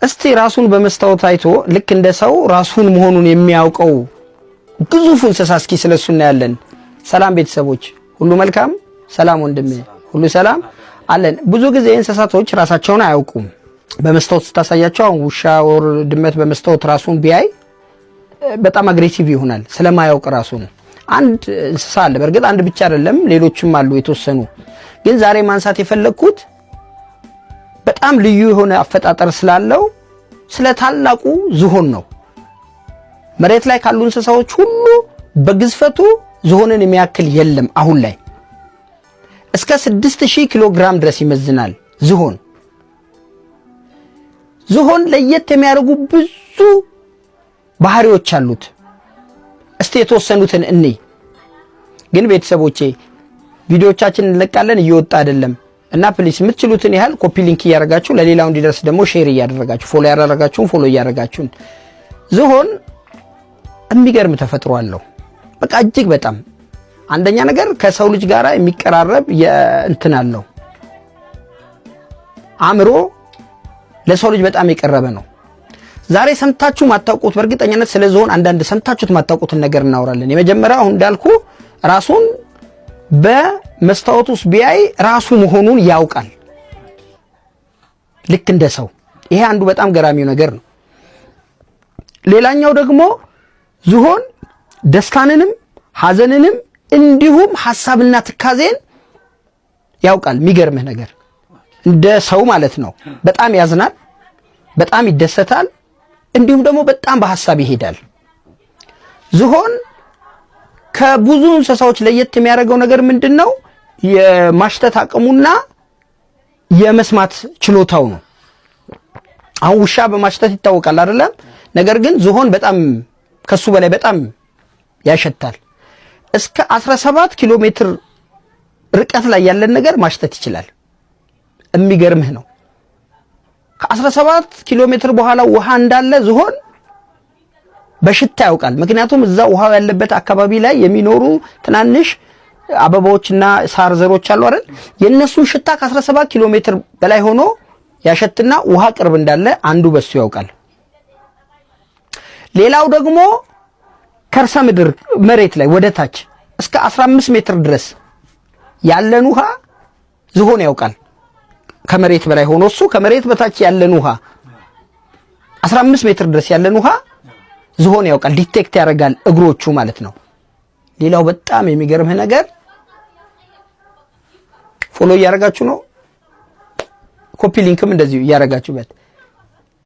እስቲ ራሱን በመስታወት አይቶ ልክ እንደ ሰው ራሱን መሆኑን የሚያውቀው ግዙፍ እንስሳ እስኪ ስለሱ እናያለን። ሰላም ቤተሰቦች ሁሉ መልካም፣ ሰላም ወንድሜ ሁሉ ሰላም አለን። ብዙ ጊዜ እንስሳቶች ራሳቸውን አያውቁም። በመስታወት ስታሳያቸው ውሻ ወር ድመት በመስታወት ራሱን ቢያይ በጣም አግሬሲቭ ይሆናል ስለማያውቅ ራሱን። አንድ እንስሳ አለ፣ በርግጥ አንድ ብቻ አይደለም ሌሎችም አሉ የተወሰኑ። ግን ዛሬ ማንሳት የፈለኩት በጣም ልዩ የሆነ አፈጣጠር ስላለው ስለ ታላቁ ዝሆን ነው። መሬት ላይ ካሉ እንስሳዎች ሁሉ በግዝፈቱ ዝሆንን የሚያክል የለም። አሁን ላይ እስከ 6000 ኪሎ ግራም ድረስ ይመዝናል ዝሆን። ዝሆን ለየት የሚያደርጉ ብዙ ባህሪዎች አሉት። እስቲ የተወሰኑትን እንይ። ግን ቤተሰቦቼ ቪዲዮቻችንን እንለቃለን እየወጣ አይደለም እና ፕሊስ የምትችሉትን ያህል ኮፒ ሊንክ እያደረጋችሁ ለሌላው እንዲደርስ ደግሞ ሼር እያደረጋችሁ ፎሎ ያደረጋችሁን ፎሎ እያደረጋችሁን። ዝሆን የሚገርም ተፈጥሮ አለው። በቃ እጅግ በጣም አንደኛ ነገር ከሰው ልጅ ጋር የሚቀራረብ እንትን አለው። አእምሮ ለሰው ልጅ በጣም የቀረበ ነው። ዛሬ ሰምታችሁ ማታውቁት በእርግጠኛነት ስለ ዝሆን አንዳንድ ሰምታችሁት ማታውቁትን ነገር እናወራለን። የመጀመሪያው አሁን እንዳልኩ ራሱን በመስታወት ውስጥ ቢያይ ራሱ መሆኑን ያውቃል ልክ እንደ ሰው። ይሄ አንዱ በጣም ገራሚው ነገር ነው። ሌላኛው ደግሞ ዝሆን ደስታንንም ሐዘንንም እንዲሁም ሐሳብና ትካዜን ያውቃል። የሚገርምህ ነገር እንደ ሰው ማለት ነው። በጣም ያዝናል፣ በጣም ይደሰታል፣ እንዲሁም ደግሞ በጣም በሐሳብ ይሄዳል። ዝሆን ከብዙ እንስሳዎች ለየት የሚያደርገው ነገር ምንድነው? የማሽተት አቅሙና የመስማት ችሎታው ነው። አሁን ውሻ በማሽተት ይታወቃል አይደለም? ነገር ግን ዝሆን በጣም ከሱ በላይ በጣም ያሸታል። እስከ 17 ኪሎ ሜትር ርቀት ላይ ያለን ነገር ማሽተት ይችላል። የሚገርምህ ነው። ከ17 ኪሎ ሜትር በኋላ ውሃ እንዳለ ዝሆን በሽታ ያውቃል። ምክንያቱም እዛ ውሃው ያለበት አካባቢ ላይ የሚኖሩ ትናንሽ አበባዎችና ሳር ዘሮች አሉ አይደል? የነሱን ሽታ ከ17 ኪሎ ሜትር በላይ ሆኖ ያሸትና ውሃ ቅርብ እንዳለ አንዱ በሱ ያውቃል። ሌላው ደግሞ ከርሰ ምድር መሬት ላይ ወደ ታች እስከ 15 ሜትር ድረስ ያለን ውሃ ዝሆን ያውቃል። ከመሬት በላይ ሆኖ እሱ ከመሬት በታች ያለን ውሃ 15 ሜትር ድረስ ያለን ውሃ ዝሆን ያውቃል፣ ዲቴክት ያደርጋል እግሮቹ ማለት ነው። ሌላው በጣም የሚገርምህ ነገር ፎሎ እያደረጋችሁ ነው፣ ኮፒ ሊንክም እንደዚሁ እያደረጋችሁበት